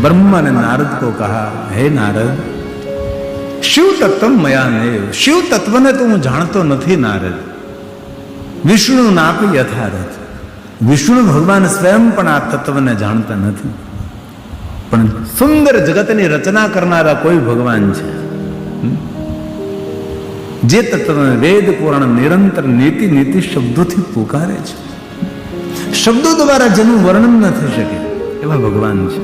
ब्रह्मा ने नारद को कहा, हे नारद, शिव तत्व मया नेव, शिव तत्व ने तो हूँ जाणतो नथी नारद, विष्णु नापी यथारथ, विष्णु भगवान स्वयं पण आ तत्व ने जाणता नथी, पण सुंदर जगतनी रचना करनारा कोई भगवान छे, जे तत्व वेद पुराण निरंतर नीति नीति शब्दों थी पुकारे छे, शब्दों द्वारा जेનું વર્ણન ન થઈ શકે એવા ભગવાન છે.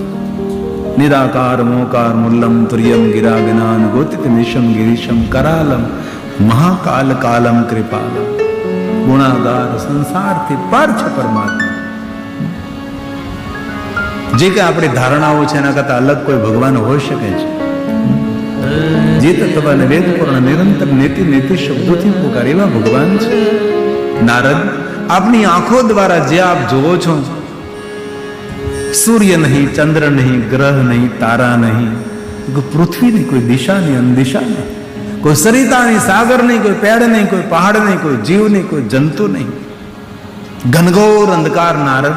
નિરાકાર મોકાર મુલ્લમ તુર્યમ ગિરા જ્ઞાન ગોતિત નિશમ ગિરીશમ કરાલમ મહાકાલ કાલમ કૃપાલમ ગુણાગાર સંસારથી પાર છે પરમાત્મા. જે કે આપણી ધારણાઓ છે એના કરતા અલગ કોઈ ભગવાન હોઈ શકે છે? જે તત્વને વેદ પુરાણ નિરંતર નીતિ નીતિ શબ્દોથી પુકારે એવા ભગવાન છે. નારદ, આપની આંખો દ્વારા જે આપ જોવો છો, સૂર્ય નહીં, ચંદ્ર નહીં, ગ્રહ નહીં, તારા નહીં, કોઈ પૃથ્વી નહીં, કોઈ દિશા નહીં, અનદિશા નહીં, કોઈ સરિતા નહીં, સાગર નહીં, કોઈ પેડ નહીં, કોઈ પહાડ નહીં, કોઈ જીવ નહીં, કોઈ જંતુ નહીં, ઘનઘોર અંધકાર. નારદ,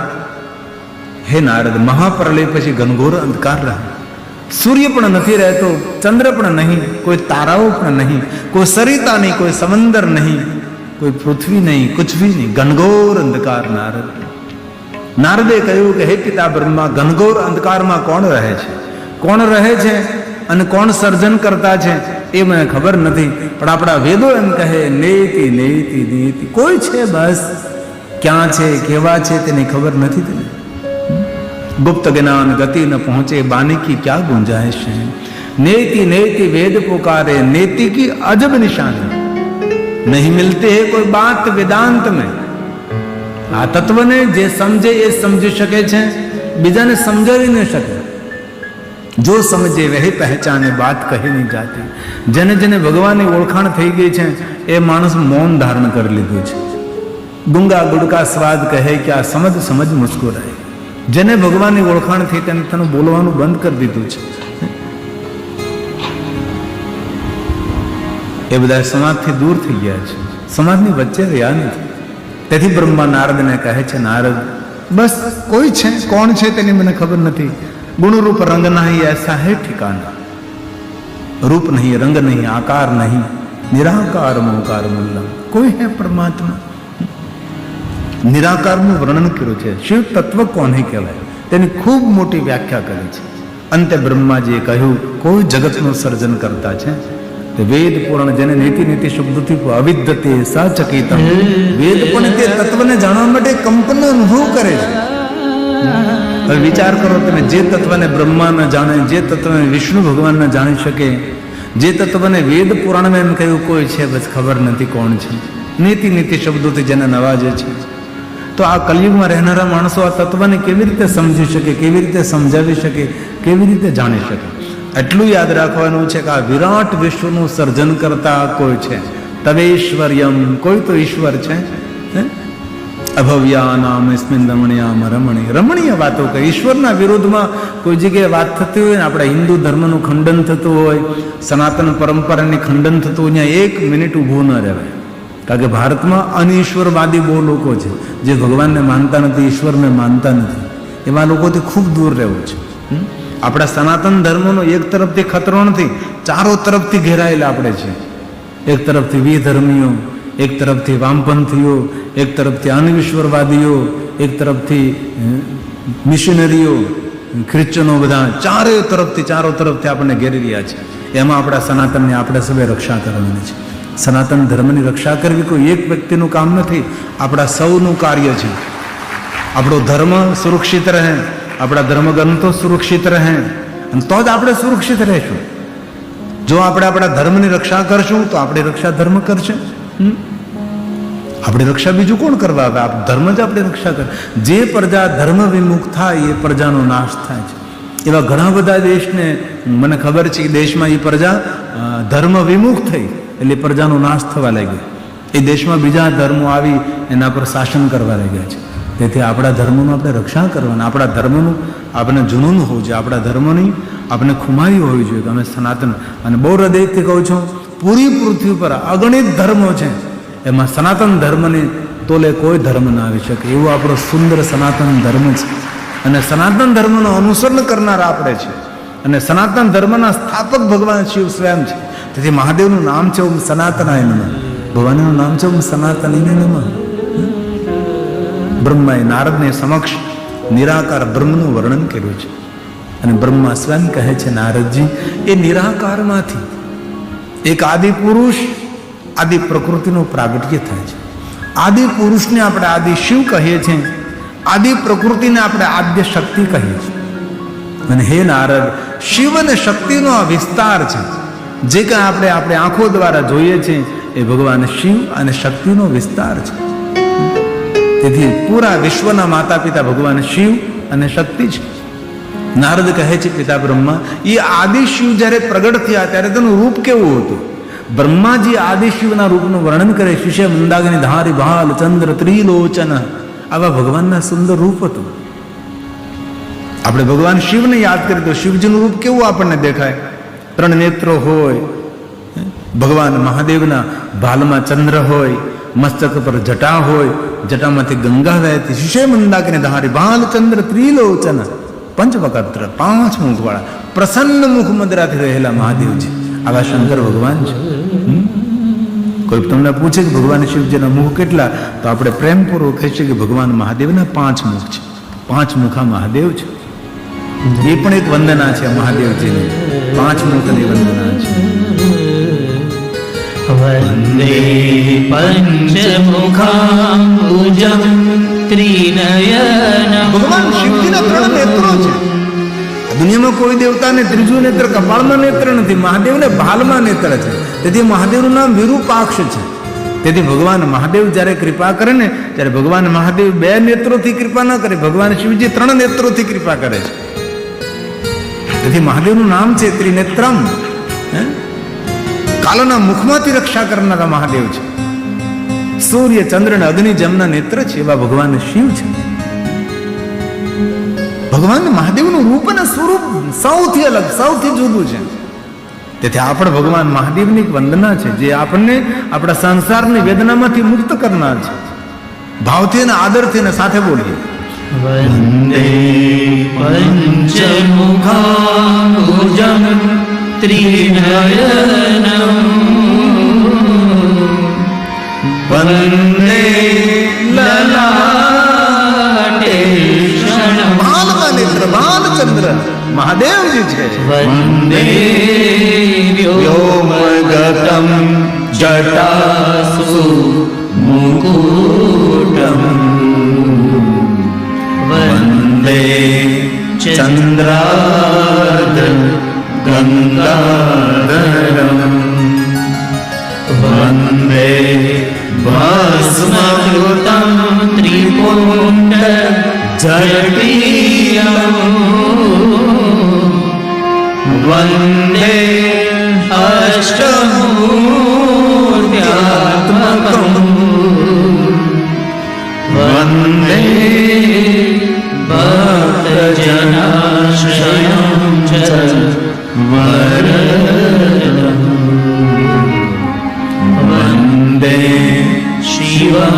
હે નારદ, મહાપ્રલય પછી ઘનઘોર અંધકાર રહે, સૂર્ય પણ નથી રહેતો, ચંદ્ર પણ નહીં, કોઈ તારાઓ પણ નહીં, કોઈ સરિતા નહીં, કોઈ સમંદર નહીં, કોઈ પૃથ્વી નહીં, કુછ ભી નહીં, ઘનઘોર અંધકાર. નારદ, નારદે કહ્યું કે હે પિતા બ્રહ્મા, ઘનઘોર અંધકારમાં કોણ રહે છે, કોણ રહે છે અને કોણ સર્જન કરતા છે એ મને ખબર નથી, પણ આપણા વેદો એમ કહે નેતિ નેતિ નેતિ, કોઈ છે બસ, ક્યાં છે કેવા છે તેની ખબર નથી તેને. गुप्त ज्ञान गति न पहुंचे बानी की क्या गुंजाइश है, नेति नेति वेद पुकारे, नेति की अजब निशानी, नहीं मिलते है कोई बात वेदांत में. आ तत्व ने जे समझे ये समझी शके छे, बीजा ने समझावी नहीं शके. जो समझे वही पहचाने, बात कही नहीं जाती. जेने जेने भगवान की ओळखाण थई गई छे ए माणस मौन धारण कर लीधुं छे. गुंगा गुड़का स्वाद कहे क्या, समझ समझ मुस्कुराए. જેને ભગવાનની ઓળખાણ થઈ તેને તેનું બોલવાનું બંધ કરી દીધું છે. એ બધા સમાજથી દૂર થઈ ગયા છે, સમાજની વચ્ચે રહ્યા નથી. તેથી બ્રહ્મા નારદને કહે છે, નારદ બસ કોઈ છે, કોણ છે તેની મને ખબર નથી. ગુણરૂપ રંગ નહીં એસા હે ઠિકાના, રૂપ નહીં, રંગ નહીં, આકાર નહીં, નિરાકાર મોકાર મુલ્લમ, કોઈ હે પરમાત્મા. નિરાકારનું વર્ણન કર્યું છે. શિવ તત્વ કોને કહેવાય તેની ખૂબ મોટી વ્યાખ્યા કરી છે. અંતે બ્રહ્માજીએ કહ્યું કોઈ જગતનું સર્જન કરતા છે તે વેદ પુરાણ, જેને નીતિ નીતિ શબ્દોથી અવિદ્યતે સાચકિતમ, વેદ પણ તે તત્વને જાણવા માટે કંપનનો અનુભવ કરે છે. હવે વિચાર કરો તમે, જે તત્વને બ્રહ્મા ન જાણે, જે તત્વને વિષ્ણુ ભગવાન ન જાણી શકે, જે તત્વને વેદ પુરાણમાં એમ કહ્યું કોઈ છે બસ ખબર નથી કોણ છે, નીતિ નીતિ શબ્દોથી જેને નવાજે છે, તો આ કલયુગમાં રહેનારા માણસો આ તત્વને કેવી રીતે સમજી શકે, કેવી રીતે સમજાવી શકે, કેવી રીતે જાણી શકે? એટલું યાદ રાખવાનું છે કે આ વિરાટ વિશ્વનું સર્જન કરતા કોઈ છે. તવેશ્વર્યમ, કોઈ તો ઈશ્વર છે. અભવ્યા નામ સ્મિન રમણીયામ રમણી, રમણીય વાતો કહે. ઈશ્વરના વિરોધમાં કોઈ જગ્યાએ વાત થતી હોય ને, આપણા હિન્દુ ધર્મનું ખંડન થતું હોય, સનાતન પરંપરાની ખંડન થતું હોય, ત્યાં એક મિનિટ ઊભું ન રહેવાય. કારણ કે ભારતમાં અનઈશ્વરવાદી બહુ લોકો છે, જે ભગવાનને માનતા નથી, ઈશ્વરને માનતા નથી. એવા લોકોથી ખૂબ દૂર રહેવું છે. આપણા સનાતન ધર્મનો એક તરફથી ખતરો નથી, ચારો તરફથી ઘેરાયેલા આપણે છે. એક તરફથી વિધર્મીઓ, એક તરફથી વામપંથીઓ, એક તરફથી અનઈશ્વરવાદીઓ, એક તરફથી મિશનરીઓ, ખ્રિશ્ચનો, બધા ચારો તરફથી આપણને ઘેરી રહ્યા છે. એમાં આપણા સનાતનની આપણે સૌએ રક્ષા કરવાની છે. સનાતન ધર્મની રક્ષા કરવી કોઈ એક વ્યક્તિનું કામ નથી, આપણા સૌનું કાર્ય છે. આપણો ધર્મ સુરક્ષિત રહે, આપણા ધર્મગ્રંથો સુરક્ષિત રહે, અને તો જ આપણે સુરક્ષિત રહેશું. જો આપણે આપણા ધર્મની રક્ષા કરશું તો આપણી રક્ષા ધર્મ કરશે. આપણી રક્ષા બીજું કોણ કરવા આવે? ધર્મ જ આપણી રક્ષા કરે. જે પ્રજા ધર્મ વિમુખ થાય એ પ્રજાનો નાશ થાય છે. એવા ઘણા બધા દેશને મને ખબર છે કે દેશમાં એ પ્રજા ધર્મ વિમુખ થઈ એટલે પ્રજાનો નાશ થવા લાગ્યો. એ દેશમાં બીજા ધર્મો આવી એના પર શાસન કરવા લાગ્યા છે. તેથી આપણા ધર્મોનું આપણે રક્ષા કરવાના, આપણા ધર્મનું આપણે જૂનું હોવું જોઈએ, આપણા ધર્મની આપણે ખુમારી હોવી જોઈએ. અમે સનાતન, અને બહુ હૃદયથી કહું છું, પૂરી પૃથ્વી પર અગણિત ધર્મો છે, એમાં સનાતન ધર્મને તોલે કોઈ ધર્મ ના આવી શકે. એવો આપણો સુંદર સનાતન ધર્મ છે. અને સનાતન ધર્મનું અનુસરણ કરનાર આપણે છે, અને સનાતન ધર્મના સ્થાપક ભગવાન શિવ સ્વયં છે. તેથી મહાદેવનું નામ છે ઓમ સનાતનાય નમઃ, ભગવાનનું નામ છે ઓમ સનાતનીને નમઃ. બ્રહ્માએ નારદને સમક્ષ નિરાકાર બ્રહ્મનું વર્ણન કર્યું છે, અને બ્રહ્મા સ્વયં કહે છે, નારદજી, એ નિરાકારમાંથી એક આદિ પુરુષ આદિ પ્રકૃતિનું પ્રાગટ્ય થાય છે. આદિ પુરુષને આપણે આદિ શિવ કહીએ છીએ, આદિ પ્રકૃતિને આપણે આદ્ય શક્તિ કહીએ છીએ. અને હે નારદ, શિવ અને શક્તિનો આ વિસ્તાર છે. જે કાંઈ આપણે આંખો દ્વારા જોઈએ છીએ એ ભગવાન શિવ અને શક્તિનો વિસ્તાર છે. તેથી પૂરા વિશ્વના માતા પિતા ભગવાન શિવ અને શક્તિ છે. નારદ કહે છે, પિતા બ્રહ્મા, એ આદિ શિવ જ્યારે પ્રગટ થયા ત્યારે તેનું રૂપ કેવું હતું? બ્રહ્માજી આદિ શિવના રૂપનું વર્ણન કરે. શિશે મંદાગ્નિ ધારી ભાલ ચંદ્ર ત્રિલોચન, આવા ભગવાનના સુંદર રૂપ હતું. આપણે ભગવાન શિવને યાદ કરીએ તો શિવજીનું રૂપ કેવું આપણને દેખાય? 3 નેત્રો હોય, ભગવાન મહાદેવના ભાલમાં ચંદ્ર હોય, મસ્તક પર જટા હોય, જટામાંથી ગંગા વહેતી. શિશે મંદાગ્નિ ધારી ભાલ ચંદ્ર ત્રિલોચન, પંચવક્ત્ર, 5 મુખવાળા, પ્રસન્ન મુખ મદરાથી રહેલા મહાદેવજી, આવા શંકર ભગવાન છે. કોઈ તમને પૂછે કે ભગવાન શિવજીના મુખ કેટલા, તો આપણે પ્રેમપૂર્વક કહીએ કે ભગવાન મહાદેવના 5 મુખ છે. 5 મુખા મહાદેવ છે. એ પણ એક વંદના છે મહાદેવજીની, 5 મુખની વંદના છે. વંદે પંચમુખાંબુજં ત્રિનયનમ. ભગવાન શિવજીના 3 નેત્રો છે. દુનિયામાં કોઈ દેવતાને ત્રીજું નેત્ર કપાળમાં નેત્ર નથી, મહાદેવને ભાલમાં નેત્ર છે. તેથી મહાદેવનું નામ વિરૂપાક્ષ છે. તેથી ભગવાન મહાદેવ જ્યારે કૃપા કરે ને, ત્યારે ભગવાન મહાદેવ 2 નેત્રોથી કૃપા ન કરે, ભગવાન શિવજી 3 નેત્રોથી કૃપા કરે છે. તેથી મહાદેવનું નામ છે ત્રિનેત્રમ. કાલોના મુખમાંથી રક્ષા કરનારા મહાદેવ છે. સૂર્ય ચંદ્ર અને અગ્નિ જમના નેત્ર છે એવા ભગવાન શિવ છે. ભગવાન મહાદેવનું રૂપ અને સ્વરૂપ સૌથી અલગ, સૌથી જુદું છે. તેથી આપણે ભગવાન મહાદેવની વંદના છે, જે આપણને આપણા સંસારની વેદનામાંથી મુક્ત કરનાર છે. ભાવથી અને આદરથી અને સાથે બોલીએ. વંદે પંચમુખાંબુજં ત્રિનયનમ. વંદે લલાટે ભાલમાં નેત્ર, ભાલચંદ્ર મહાદેવજી છે. વંદે વ્યોમગતં જટાસુ મુકુટમ. વંદે ચંદ્રાર્ધ ગંગાધરમ. વંદે ભસ્મકૃતં ત્રિપુંડ જટીયમ. વંદે અષ્ટમૂર્ત્યાત્મકં. વંદે ભક્તજનાશ્રયં ચ વરદમ. વંદે શિવં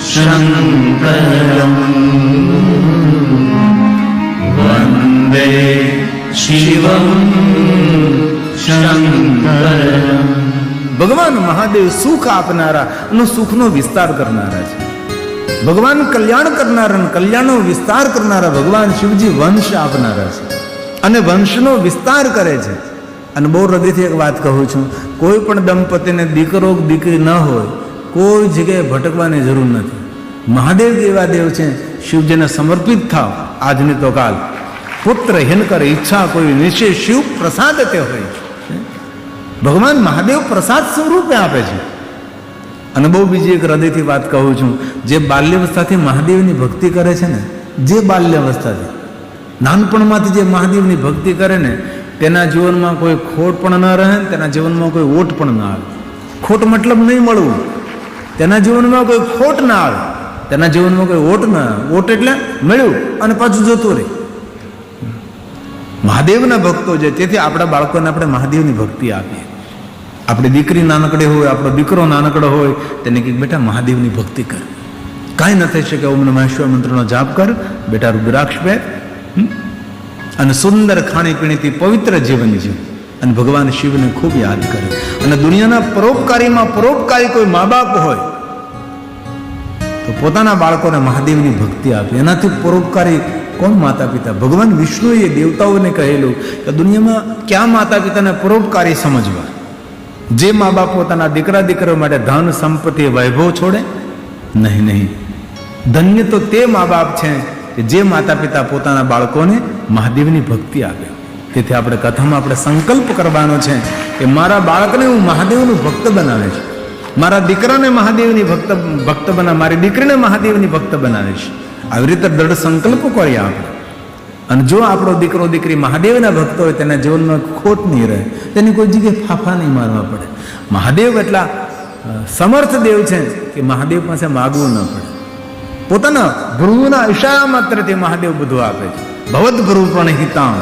શંકરમ. વંદે શિવં શંકરમ. ભગવાન મહાદેવ સુખ આપનારા અને સુખનો વિસ્તાર કરનારા છે. ભગવાન કલ્યાણ કરનારા અને કલ્યાણનો વિસ્તાર કરનારા ભગવાન શિવજી વંશ આપનારા છે અને વંશનો વિસ્તાર કરે છે. અને બહુ હૃદયથી એક વાત કહું છું, કોઈ પણ દંપતીને દીકરો દીકરી ન હોય, કોઈ જગ્યાએ ભટકવાની જરૂર નથી. મહાદેવ એવા દેવ છે, શિવજીને સમર્પિત થાવ આજની તો કાલ. પુત્ર હિન કર ઈચ્છા કોઈ નિશ્ચય શિવ પ્રસાદ તે હોય. ભગવાન મહાદેવ પ્રસાદ સ્વરૂપે આપે છે. અને બહુ બીજી એક હૃદયથી વાત કહું છું, જે બાલ્યાવસ્થાથી મહાદેવની ભક્તિ કરે છે ને, જે બાલ્યાવસ્થાથી નાનપણમાંથી જે મહાદેવની ભક્તિ કરે ને, તેના જીવનમાં કોઈ ખોટ પણ ન રહે, તેના જીવનમાં કોઈ ઓટ પણ ના આવે. ખોટ મતલબ નહીં મળવું, તેના જીવનમાં કોઈ ખોટ ના આવે, તેના જીવનમાં કોઈ ઓટ ના આવે. ઓટ એટલે મળ્યું અને પાછું જતું રહે. મહાદેવના ભક્તો છે, તેથી આપણા બાળકોને આપણે મહાદેવની ભક્તિ આપીએ. આપણી દીકરી નાનકડી હોય, આપણો દીકરો નાનકડો હોય, તેને કંઈક બેટા મહાદેવની ભક્તિ કર. કાંઈ ન થઈ શકે. ઓમ નમઃ શિવાય મંત્રનો જાપ કર બેટા, રુદ્રાક્ષ પહેર અને સુંદર ખાણીપીણીથી પવિત્ર જીવન જીવ અને ભગવાન શિવને ખૂબ યાદ કરે. અને દુનિયાના પરોપકારીમાં પરોપકારી કોઈ મા બાપ હોય તો પોતાના બાળકોને મહાદેવની ભક્તિ આપે. એનાથી પરોપકારી કોણ? માતા પિતા. ભગવાન વિષ્ણુએ દેવતાઓને કહેલું કે દુનિયામાં ક્યાં માતા પિતાને પરોપકારી સમજવા. જે મા બાપ પોતાના દીકરા દીકરીઓ માટે ધન સંપત્તિ વૈભવ છોડે, નહીં નહીં. ધન્ય તો તે મા બાપ છે કે જે માતા પિતા પોતાના બાળકોને મહાદેવની ભક્તિ આપે. તેથી આપણે કથામાં આપણે સંકલ્પ કરવાનો છે કે મારા બાળકને હું મહાદેવનું ભક્ત બનાવીશ, મારા દીકરાને મહાદેવની ભક્ત બનાવ, મારી દીકરીને મહાદેવની ભક્ત બનાવીશ. આવી રીતે દ્રઢ સંકલ્પ કરીએ આપણે. અને જો આપણો દીકરો દીકરી મહાદેવના ભક્ત હોય તેના જીવનમાં ખોટ નહીં રહે, તેની કોઈ જગ્યાએ ફાફા નહીં મારવા પડે. મહાદેવ એટલા સમર્થ દેવ છે કે મહાદેવ પાસે માગવું ન પડે. પોતાના ભ્રુવના ઈશારા માત્રથી મહાદેવ બધું આપે છે. ભવદ ભ્રુવ પણ હિતામ.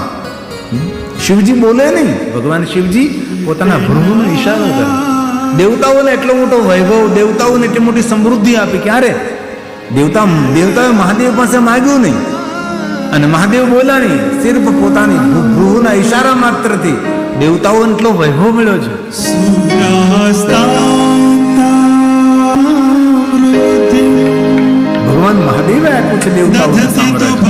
શિવજી બોલે નહીં, ભગવાન શિવજી પોતાના ભ્રુવનો ઈશારો કરે. દેવતાઓને એટલો મોટો વૈભવ, દેવતાઓને એટલી મોટી સમૃદ્ધિ આપી. ક્યારે? દેવતાએ મહાદેવ પાસે માગ્યું નહીં અને મહાદેવ બોલ્યા નહીં. સિર્ફ પોતાની ભ્રુવના ઈશારા માત્રથી દેવતાઓને એટલો વૈભવ મળ્યો છે. ભગવાન મહાદેવે આપ્યું છે દેવતાઓને સામ્રાજ્ય.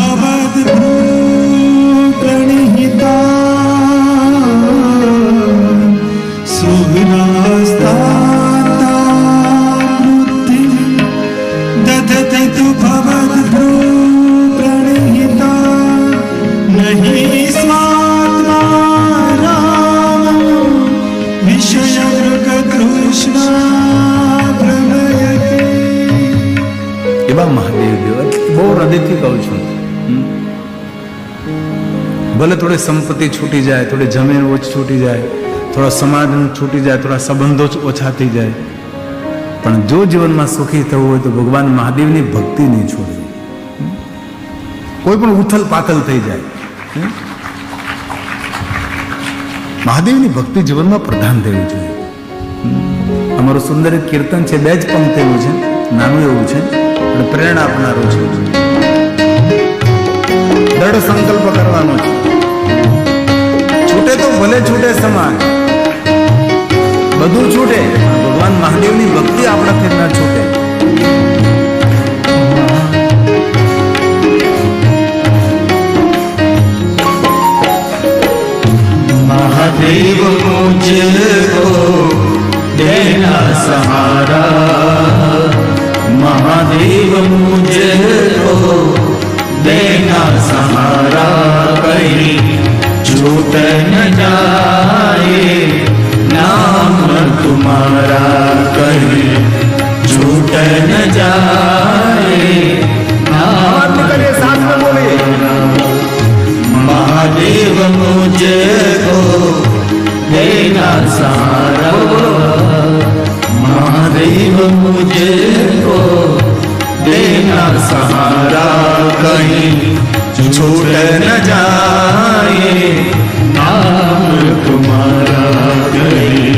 એવા મહાદેવ દેવ બહુ હૃદયથી કહું છું. ભલે થોડી સંપત્તિ છૂટી જાય, થોડી જમીન ઓછી છૂટી જાય, થોડા સમાજ છૂટી જાય, થોડા સંબંધો ઓછા થઈ જાય, પણ જો જીવનમાં સુખી થવું હોય તો ભગવાન મહાદેવની ભક્તિ નહીં છોડવી. કોઈ પણ ઉથલ પાથલ થઈ જાય, મહાદેવની ભક્તિ જીવનમાં પ્રધાન થવી જોઈએ. અમારું સુંદર કીર્તન છે, 2 જ પંક્તિનું છે, નાનું એવું છે અને પ્રેરણા આપનારું છે. દ્રઢ સંકલ્પ કરવાનો છે. છૂટે તો ભલે છૂટે સમાજ, બધું છૂટે, ભગવાન મહાદેવની ભક્તિ આપણાથી ન છૂટે. महादेव मुझको देना सहारा, महादेव मुझको देना सहारा, कहीं छूट न जाए नाम तुम्हारा, कहीं छूट न जाए नाम तुम्हारा। महादेव मुझको देना सहारा, महादेव मुझको देना सहारा, कहीं छूट न जाए नाम तुम्हारा, कहीं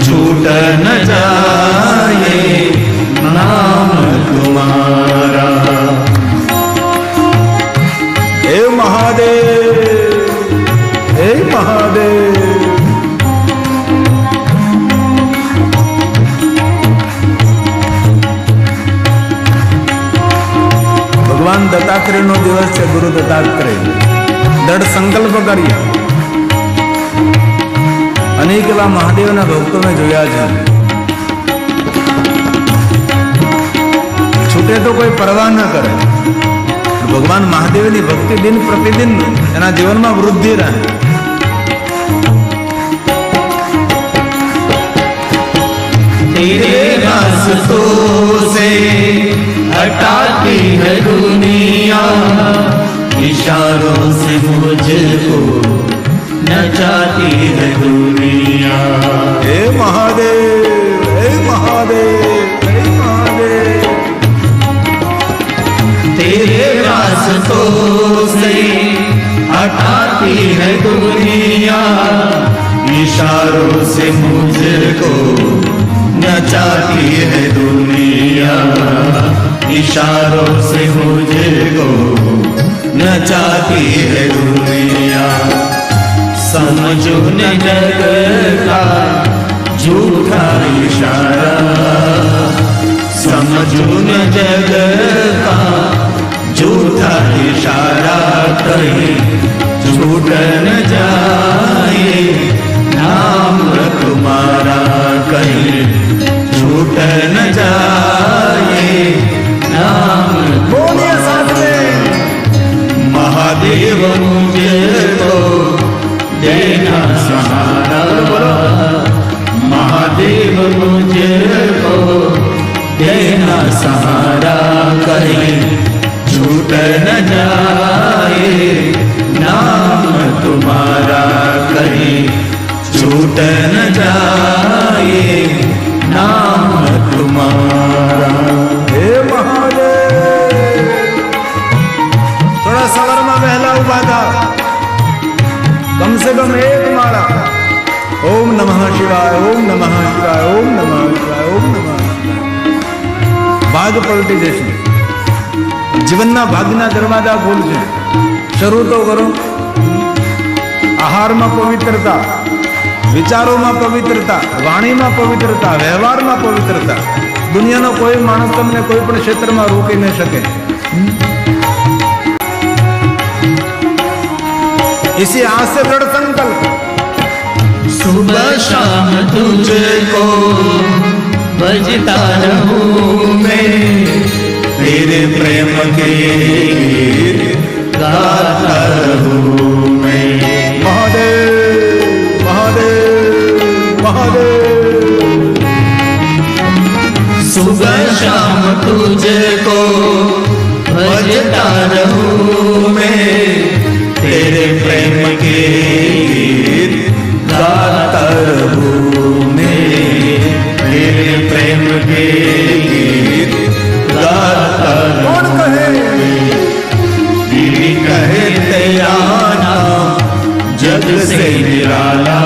छूट न जाए नाम तुम्हारा। हे महादेव, हे महादेव, ભગવાન દત્તાત્રેયનો દિવસ છે. ગુરુ દત્તાત્રેય દ્રઢ સંકલ્પ કરીએ. અનેક એવા મહાદેવના ભક્તો મેં જોયા છે, છૂટે તો કોઈ પરવા ન કરે. ભગવાન મહાદેવની ભક્તિ દિન પ્રતિદિન એના જીવનમાં વૃદ્ધિ રહે. तेरे रास्तों से हटाती है दुनिया, इशारों से मुझको नचाती है दुनिया। हे महादेव, हे महादेव, हे महादेव, तेरे रास्तों से हटाती है दुनिया, इशारों से मुझको नचाती है दुनिया, इशारों से मुझको नचाती है दुनिया। समझो न जग का झूठा इशारा, समझो न जग का झूठा इशारा, कहीं छूट न जाए नाम तुम्हारा, कहीं छूट न जाए नाम। बोलिए साथ में, महादेव मुझे तो देना सहारा, महादेव मुझे तो देना सहारा, कहीं छूट न जाए नाम तुम्हारा, कहीं छूट न जाए नाम तुम्हारा। हे महादेव। थोड़ा सवरमा बहला हुआ था, कम से कम एक माला। ओम नमः शिवाय, ओम नमः शिवाय, ओम नमः शिवाय, ओम नमः शिवाय। ભાગ પલટી જશે, જીવનના ભાગના દરવાજા ખોલશે. શરૂ તો કરો. આહારમાં પવિત્રતા, વિચારોમાં પવિત્રતા, વાણીમાં પવિત્રતા, વ્યવહારમાં પવિત્રતા. દુનિયાનો કોઈ માણસ તમને કોઈ પણ ક્ષેત્રમાં રોકી ન શકે. इसी आज से दृढ़ संकल्प, सुबह शाम तुझको बजता रहूं मैं, तेरे प्रेम के गीत गाता रहूं मैं। महादेव महादेव महादेव। सुबह शाम तुझको बजता रहूं मैं, तेरे प्रेम के गीत गाता रहूं मैं, तेरे प्रेम के गीत गाता। कौन कहे? गिरी कहे तेरा नाम जग से निराला,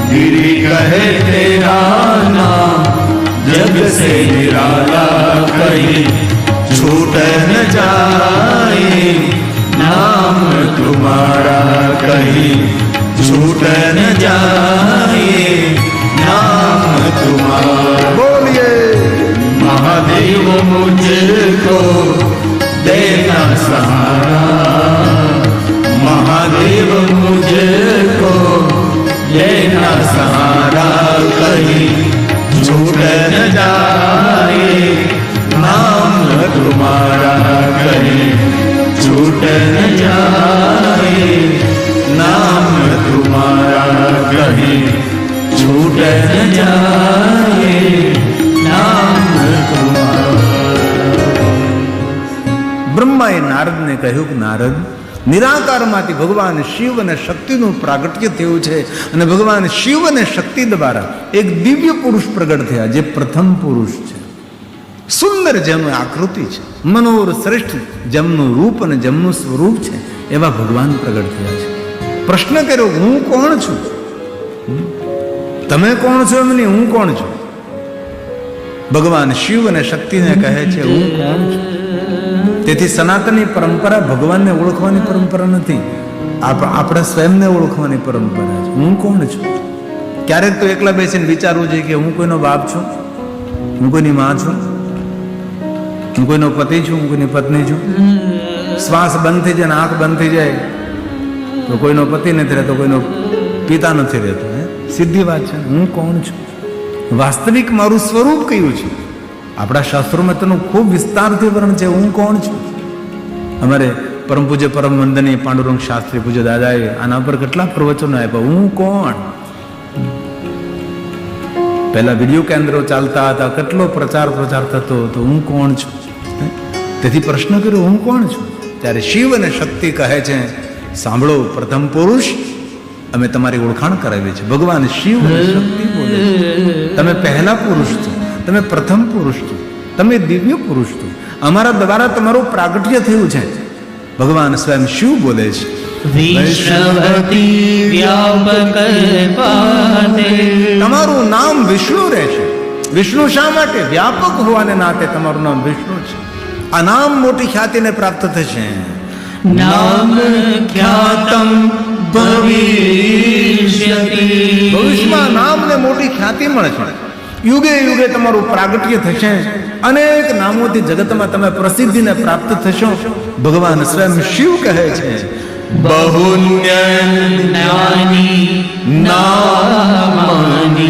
गिरी कहे तेरा नाम जग से निराला, कहीं छूट न जाए नाम तुम्हारा, कहीं छूट न जाए नाम तुम्हारा। बोलिए महादेव मुझको देना सहारा, महादेव मुझको देना सहारा, कहीं छूट न जाए नाम तुम्हारा, कहीं छूट न जाए नाम तुम्हारा, कहीं छूट न जाए नाम तुम्हारा। બ્રહ્માએ નારદને કહ્યું કે નારદ, નિરાકારમાંથી ભગવાન શિવ અને શક્તિનું પ્રાગટ્ય થયું છે, અને ભગવાન શિવ અને શક્તિ દ્વારા એક દિવ્ય પુરુષ પ્રગટ થયા, જે પ્રથમ પુરુષ છે. સુંદર જેમની આકૃતિ છે, મનોહર શ્રેષ્ઠ જેમનું રૂપ અને જેમનું સ્વરૂપ છે, એવા ભગવાન પ્રગટ થયા છે. પ્રશ્ન કર્યો, હું કોણ છું? તમે કોણ છો એમ નહીં, હું કોણ છું? ભગવાન શિવ અને શક્તિને કહે છે, હું કોણ છું? તેથી સનાતનની પરંપરા ભગવાનને ઓળખવાની પરંપરા નથી, આપણા સ્વયંને ઓળખવાની પરંપરા છે. હું કોણ છું? ક્યારેક તો એકલા બેસીને વિચારવું જોઈએ કે હું કોઈનો બાપ છું, હું કોઈની માં છું, હું કોઈનો પતિ છું, હું કોઈની પત્ની છું. શ્વાસ બંધ થઈ જાય ને આંખ બંધ થઈ જાય તો કોઈનો પતિ નથી રહેતો, કોઈનો પિતા નથી રહેતો. સીધી વાત છે. હું કોણ છું? વાસ્તવિક મારું સ્વરૂપ કયું છે? આપણા શાસ્ત્રોમાં તેનું ખૂબ વિસ્તારથી વર્ણન છે. હું કોણ છું? અમારે પરમ પૂજ્ય પરમ વંદનીય પાંડુરંગ શાસ્ત્રી પૂજ્ય દાદાએ આના પર કેટલા પ્રવચનો આપ્યા. હું કોણ? પહેલા વિડીયો કેન્દ્રો ચાલતા હતા, કેટલો પ્રચાર થતો હતો, હું કોણ છું? તેથી પ્રશ્ન કર્યો, હું કોણ છું? ત્યારે શિવ અને શક્તિ કહે છે, સાંભળો પ્રથમ પુરુષ, અમે તમારી ઓળખાણ કરાવી છે. ભગવાન શિવ અને શક્તિ બોલે છે, તમે પહેલા પુરુષ છો, તમે પ્રથમ પુરુષ છો, તમે દિવ્ય પુરુષ છો, અમારા દ્વારા તમારું પ્રાગટ્ય થયું છે. ભગવાન સ્વયં શિવ બોલે છે, વિષ્ણવતી વ્યાપક પાતે, તમારું નામ વિષ્ણુ રહેશે. વિષ્ણુ શા માટે? વ્યાપક હોવાને નાતે તમારું નામ વિષ્ણુ છે. આ નામ મોટી ખ્યાતિને પ્રાપ્ત થશે. નામ ખ્યાતમ ભવિષ્યતિ. ભવિષ્યમાં નામને મોટી ખ્યાતિ મળે છે. યુગે યુગે તમારું પ્રાગટ્ય થશે. અનેક નામોથી જગતમાં તમે પ્રસિદ્ધિને પ્રાપ્ત થશો. ભગવાન સ્વયં શિવ કહે છે, બહુન્યનાની નામાની.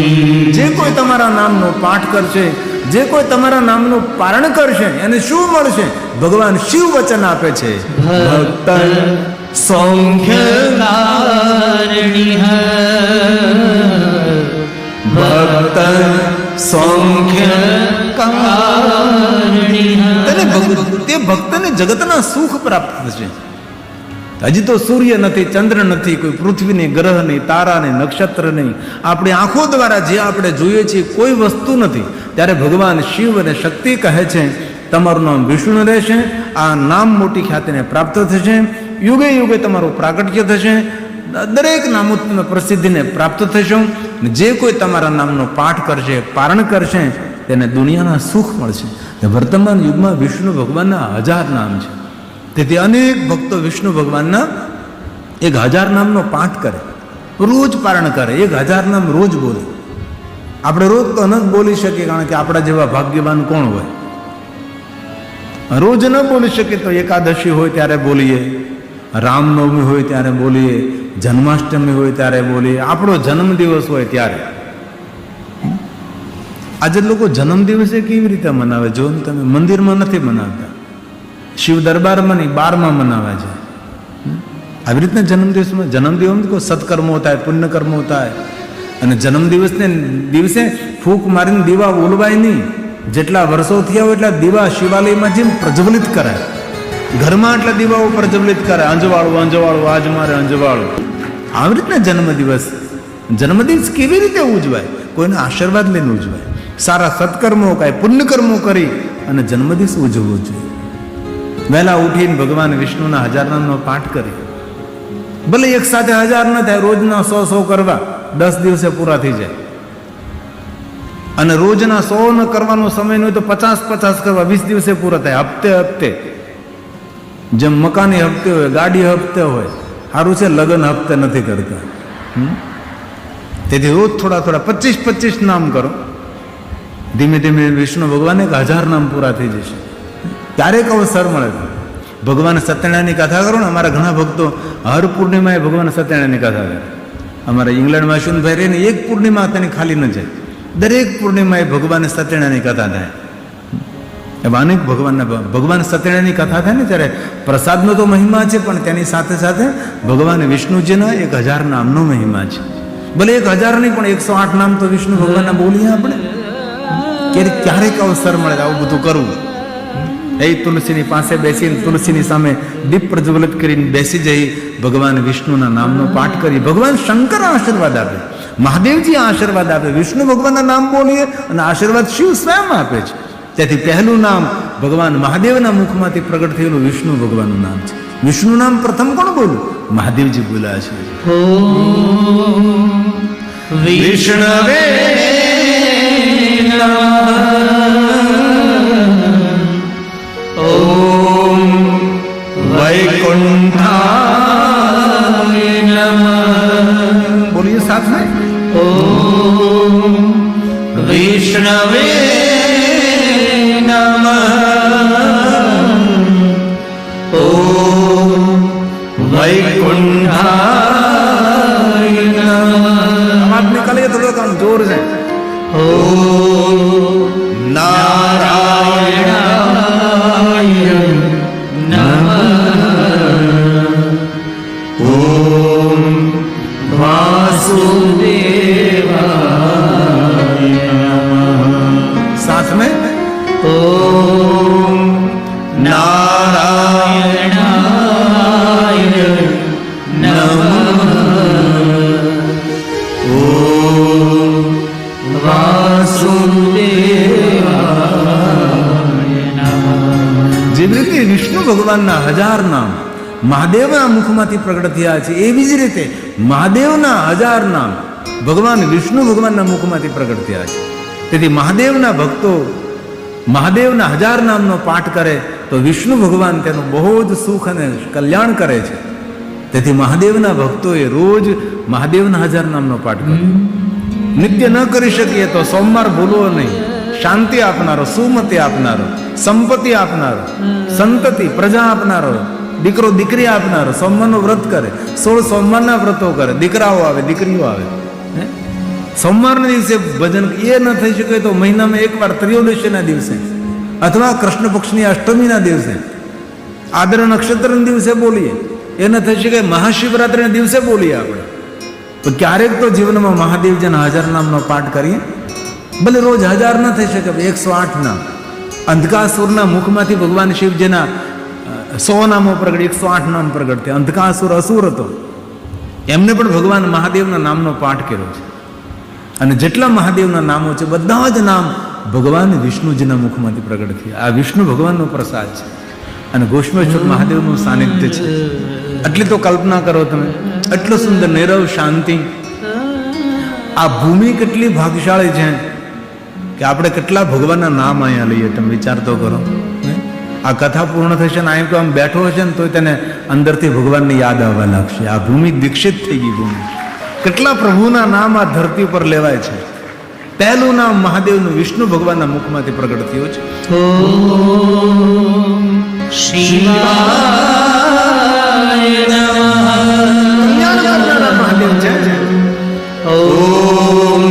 જે કોઈ તમારા નામનો પાઠ કરશે, જે કોઈ તમારા નામનું પારણ કરશે, એને શું મળશે? ભગવાન શિવ વચન આપે છે, ભક્ત સૌખ્યકારિણીઃ. ભક્ત સૌખ્યકારિણીઃ. તે ભક્તને જગતના સુખ પ્રાપ્ત થશે. હજી તો સૂર્ય નથી, ચંદ્ર નથી, કોઈ પૃથ્વી નહીં, ગ્રહ નહીં, તારા નહીં, નક્ષત્ર નહીં, આપણી આંખો દ્વારા જે આપણે જોઈએ છીએ કોઈ વસ્તુ નથી. ત્યારે ભગવાન શિવ અને શક્તિ કહે છે, તમારું નામ વિષ્ણુ રહેશે. આ નામ મોટી ખ્યાતિને પ્રાપ્ત થશે. યુગે યુગે તમારું પ્રાગટ્ય થશે. દરેક નામો તમે પ્રસિદ્ધિને પ્રાપ્ત થશો. જે કોઈ તમારા નામનો પાઠ કરશે, પારણ કરશે, તેને દુનિયાના સુખ મળશે. વર્તમાન યુગમાં વિષ્ણુ ભગવાનના 1000 નામ છે. તેથી અનેક ભક્તો વિષ્ણુ ભગવાનના 1000 નામનો પાઠ કરે, રોજ પારણ કરે, 1000 નામ રોજ બોલે. આપણે રોજ તો ન બોલી શકીએ, કારણ કે આપણા જેવા ભાગ્યવાન કોણ હોય? રોજ ન બોલી શકીએ તો એકાદશી હોય ત્યારે બોલીએ, રામનવમી હોય ત્યારે બોલીએ, જન્માષ્ટમી હોય ત્યારે બોલીએ, આપણો જન્મદિવસ હોય ત્યારે. આજે લોકો જન્મદિવસે કેવી રીતે મનાવે? જો તમે મંદિરમાં નથી મનાવતા, શિવ દરબારમાં નહીં, બારમાં મનાવે છે. આવી રીતના જન્મદિવસ કોઈ સત્કર્મો થાય, પુણ્યકર્મો થાય. અને જન્મદિવસને દિવસે ફૂંક મારીને દીવા ઓલવાય નહીં. જેટલા વર્ષો થયા હોય એટલા દીવા શિવાલયમાં જેમ પ્રજ્વલિત કરાય, ઘરમાં એટલા દીવાઓ પ્રજ્વલિત કરાય. અંજવાળું અંજવાળું, આજ મારે અંજવાળું. આવી રીતના જન્મદિવસ કેવી રીતે ઉજવાય? કોઈના આશીર્વાદ લઈને ઉજવાય. સારા સત્કર્મો, કાંઈ પુણ્યકર્મો કરી અને જન્મદિવસ ઉજવવો જોઈએ. વહેલા ઉઠીને ભગવાન વિષ્ણુના 1000 નામનો પાઠ કરી. ભલે એક સાથે 1000 ન થાય, રોજના 100 કરવા, 10 દિવસે પૂરા થઈ જાય. અને રોજના 100 ન કરવાનો સમય હોય તો 50 કરવા, 20 દિવસે પૂરા થાય. હપ્તે જેમ મકાની હપ્તે હોય, ગાડી હપ્તે હોય. સારું છે લગ્ન હપ્તે નથી કરતા. તેથી રોજ થોડા 25 નામ કરો. ધીમે ધીમે વિષ્ણુ ભગવાને 1000 નામ પૂરા થઈ જશે. ક્યારેક અવસર મળે છે. ભગવાન સત્યનારાયણની કથા કરો ને. અમારા ઘણા ભક્તો હર પૂર્ણિમાએ ભગવાન સત્યનારાયણની કથા કરે. અમારા ઇંગ્લેન્ડમાં અશ્વિનભાઈ રહીને એક પૂર્ણિમા તેની ખાલી ન જાય. દરેક પૂર્ણિમાએ ભગવાન સત્યનારાયણની કથા થાય. એવા અનેક ભગવાન સત્યનારાયણની કથા થાય ને ત્યારે પ્રસાદનો તો મહિમા છે, પણ તેની સાથે સાથે ભગવાન વિષ્ણુજીના 1000 નામનો મહિમા છે. ભલે 1000 નહીં, પણ 108 નામ તો વિષ્ણુ ભગવાનના બોલીએ આપણે. ક્યારેક અવસર મળે આવું બધું કરવું. એ તુલસીની પાસે બેસીને તુલસીની સામે દીપ પ્રજ્વલિત કરીને બેસી જઈ ભગવાન વિષ્ણુના નામનો પાઠ કરી. ભગવાન શંકર આશીર્વાદ આપે, મહાદેવજી આશીર્વાદ આપે. વિષ્ણુ ભગવાનના નામ બોલીએ અને આશીર્વાદ શિવ સ્વયં આપે છે. તેથી પહેલું નામ ભગવાન મહાદેવના મુખમાંથી પ્રગટ થયેલું વિષ્ણુ ભગવાનનું નામ છે. વિષ્ણુ નામ પ્રથમ કોણ બોલ્યું? મહાદેવજી બોલ્યા છે. વિષ્ણવે ઓમ વૈકુંઠાય નમઃ. બોલીએ સાથ में. ઓમ વિષ્ણવે નમઃ. ઓમ વૈકુંઠાય નમઃ. आवाज निकालिए थोड़ा काम जोर से. ઓમ નારાયણાય નમઃ. ઓમ વાસુદેવાય નમઃ. साथ में. ઓમ નારાયણાય નમઃ. ઓમ વાસુદેવાય નમઃ. જેવી રીતે વિષ્ણુ ભગવાનના 1000 નામ મહાદેવના મુખમાંથી પ્રગટ થયા છે, એવી જ રીતે મહાદેવના 1000 નામ ભગવાન વિષ્ણુ ભગવાનના મુખમાંથી પ્રગટ થયા છે. તેથી મહાદેવના ભક્તો મહાદેવના 1000 નામનો પાઠ કરે તો વિષ્ણુ ભગવાન તેનું બહુ જ સુખ અને કલ્યાણ કરે છે. તેથી મહાદેવના ભક્તોએ રોજ મહાદેવના 1000 નામનો પાઠ કરે. નિત્ય ન કરી શકીએ તો સોમવાર ભૂલવો નહીં. શાંતિ આપનારો, સુમતિ આપનારો, સંપત્તિ આપનારો, સંતતિ પ્રજા આપનારો, દીકરો દીકરી આપનારો સોમવારનું વ્રત કરે. 16 સોમવારના વ્રતો કરે. દીકરાઓ આવે, દીકરીઓ આવે. સોમવારના દિવસે ભજન એ ન થઈ શકે તો મહિનામાં એકવાર ત્રયોદશીના દિવસે અથવા કૃષ્ણ પક્ષની અષ્ટમીના દિવસે, આદ્ર નક્ષત્રના દિવસે બોલીએ. એ ન થઈ શકે મહાશિવરાત્રિના દિવસે બોલીએ આપણે. તો ક્યારેક તો જીવનમાં મહાદેવજીના 1000 નામનો પાઠ કરીએ. ભલે રોજ 1000 ન થઈ શકે, 108 નામ. અંધકાસુરના મુખમાંથી ભગવાન શિવજીના 100 નામો પ્રગટ, 108 નામ પ્રગટ થયા. અંધકાસુર અસુર હતો, એમને પણ ભગવાન મહાદેવના નામનો પાઠ કર્યો છે. અને જેટલા મહાદેવના નામો છે બધા જ નામ ભગવાન વિષ્ણુજીના મુખમાંથી પ્રગટ થયા. આ વિષ્ણુ ભગવાનનો પ્રસાદ છે અને ગોષ્મેશ્વર મહાદેવનું સાનિધ્ય છે. એટલી તો કલ્પના કરો તમે, એટલું સુંદર નીરવ શાંતિ. આ ભૂમિ કેટલી ભાગ્યશાળી છે કે આપણે કેટલા ભગવાનના નામ અહીંયા લઈએ. તમે વિચાર તો કરો. આ કથા પૂર્ણ થશે ને અહીં તો આમ બેઠો હશે ને તો તેને અંદરથી ભગવાનની યાદ આવવા લાગશે. આ ભૂમિ દીક્ષિત થઈ ગઈ ભૂમિ. કેટલા પ્રભુના નામ આ ધરતી પર લેવાય છે. પહેલું નામ મહાદેવનું વિષ્ણુ ભગવાનના મુખમાંથી પ્રગટ થયું છે. ઓમ શિવાય નમઃ. મહાદેવ છે. ઓમ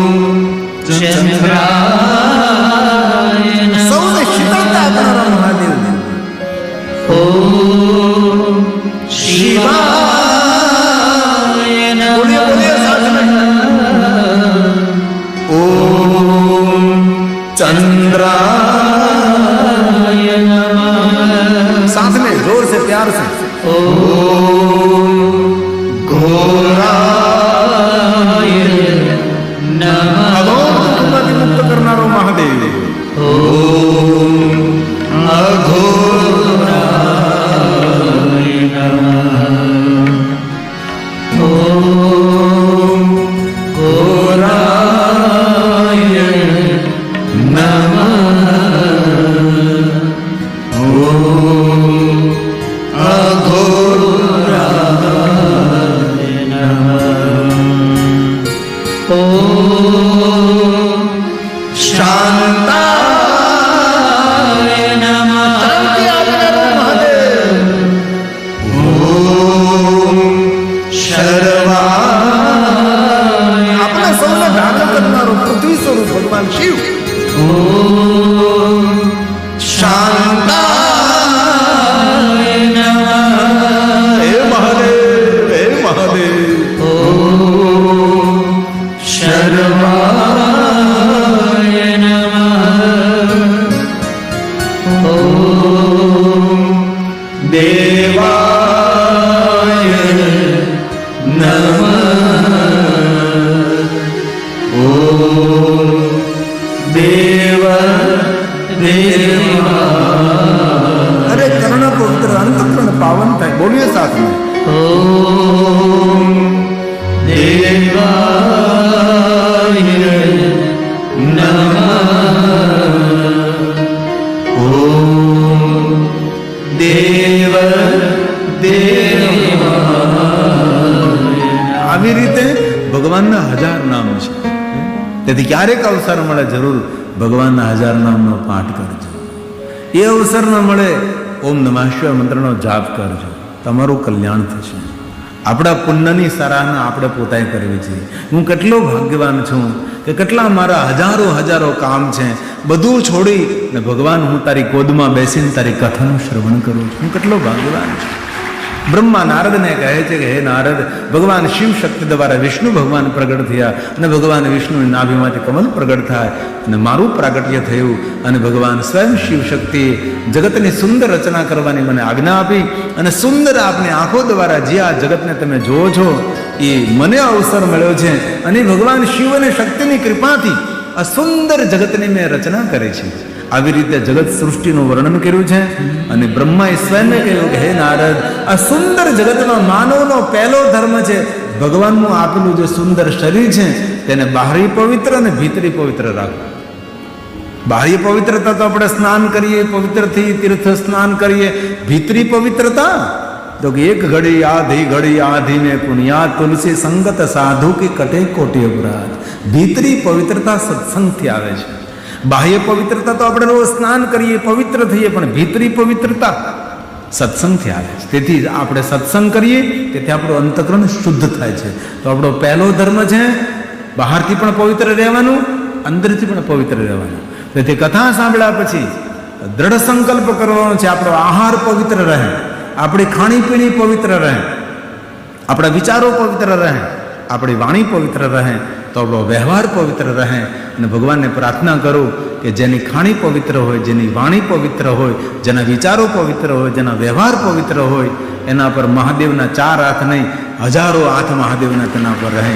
ચંદ્રાય નમઃ. સૌને શીતળતા આપનારા મહાદેવ. ઓમ શિવાય નમઃ. ઓમ ચંદ્રાય નમઃ. साथ में जोर से प्यार से. ओम घोराय नमः. अघोरમાંથી મુક્ત કરનારો મહાદેવ. ओम अघोराय नमः. ओम घोराय नमः. ओम अघोराय नमः. ओम शांताय नमः. ओम शर्वाय આપણા સૌને ધારણ કરનારો પૃથ્વી સ્વરૂપ ભગવાન શિવ. ओम शांताय नमः. હે મહાદેવ, હે મહાદેવ. ओम शर्वाय नमः. ओम देवाय नमः. ओम देव देवा. અરે કર્ણ પવિત્ર અંતઃકરણ પાવન થાય. બોલીએ સાથે. ओम देवाय नमः. ओम देव देवा. આવી રીતે ભગવાનના 1000 નામ છે. તેથી ક્યારેક અવસર મળે જરૂર ભગવાનના 1000 નામનો પાઠ કરજો. એ અવસર ન મળે ઓમ નમઃ શિવાય મંત્રનો જાપ કરજો. તમારું કલ્યાણ થશે. આપણા પુણ્યની સરાહના આપણે પોતાએ કરવી જોઈએ. હું કેટલો ભાગ્યવાન છું કે કેટલા મારા હજારો કામ છે, બધું છોડી ને ભગવાન હું તારી ગોદમાં બેસીને તારી કથાનું શ્રવણ કરું છું. હું કેટલો ભાગ્યવાન છું. બ્રહ્મા નારદને કહે છે કે હે નારદ, ભગવાન શિવ શક્તિ દ્વારા વિષ્ણુ ભગવાન પ્રગટ થયા અને ભગવાન વિષ્ણુની નાભીમાંથી કમલ પ્રગટ થાય અને મારું પ્રાગટ્ય થયું અને ભગવાન સ્વયં શિવ શક્તિએ જગતની સુંદર રચના કરવાની મને આજ્ઞા આપી અને સુંદર આપની આંખો દ્વારા જે આ જગતને તમે જોવો છો એ મને અવસર મળ્યો છે અને ભગવાન શિવ અને શક્તિની કૃપાથી આ સુંદર જગતની મેં રચના કરી છે. આવી રીતે જગત સૃષ્ટિનું વર્ણન કર્યું છે અને બ્રહ્માએ સ્વયં કહ્યું કે હે નારદ, આ સુંદર જગતમાં માનવનો પહેલો ધર્મ છે ભગવાનનું આપેલું જે સુંદર શરીર છે તેને બહારી પવિત્ર અને ભીતરી પવિત્ર રાખવું. બાહ્ય પવિત્રતા તો આપણે સ્નાન કરીએ, પવિત્ર થઈ તીર્થ સ્નાન કરીએ. ભીતરી પવિત્રતા તો કે એક ઘડી આધી ને પુણ્યા તુલસી સંગત સાધુ કે કટે કોટી અપરાધ. ભીતરી પવિત્રતા સત્સંગથી આવે છે. બાહ્ય પવિત્રતા તો આપણે રોજ સ્નાન કરીએ, પવિત્ર થઈએ, પણ ભીતરી પવિત્રતા સત્સંગથી આવે છે. તેથી આપણે સત્સંગ કરીએ તેથી આપણું અંતઃકરણ શુદ્ધ થાય છે. તો આપણો પહેલો ધર્મ છે બહારથી પણ પવિત્ર રહેવાનું, અંદરથી પણ પવિત્ર રહેવાનું. તેથી કથા સાંભળ્યા પછી દ્રઢ સંકલ્પ કરવાનો છે આપણો આહાર પવિત્ર રહે, આપણી ખાણીપીણી પવિત્ર રહે, આપણા વિચારો પવિત્ર રહે, આપણી વાણી પવિત્ર રહે, તો આપણો વ્યવહાર પવિત્ર રહે. અને ભગવાનને પ્રાર્થના કરું કે જેની ખાણી પવિત્ર હોય, જેની વાણી પવિત્ર હોય, જેના વિચારો પવિત્ર હોય, જેના વ્યવહાર પવિત્ર હોય, એના પર મહાદેવના 4 હાથ નહીં, હજારો હાથ મહાદેવના તેના પર રહે.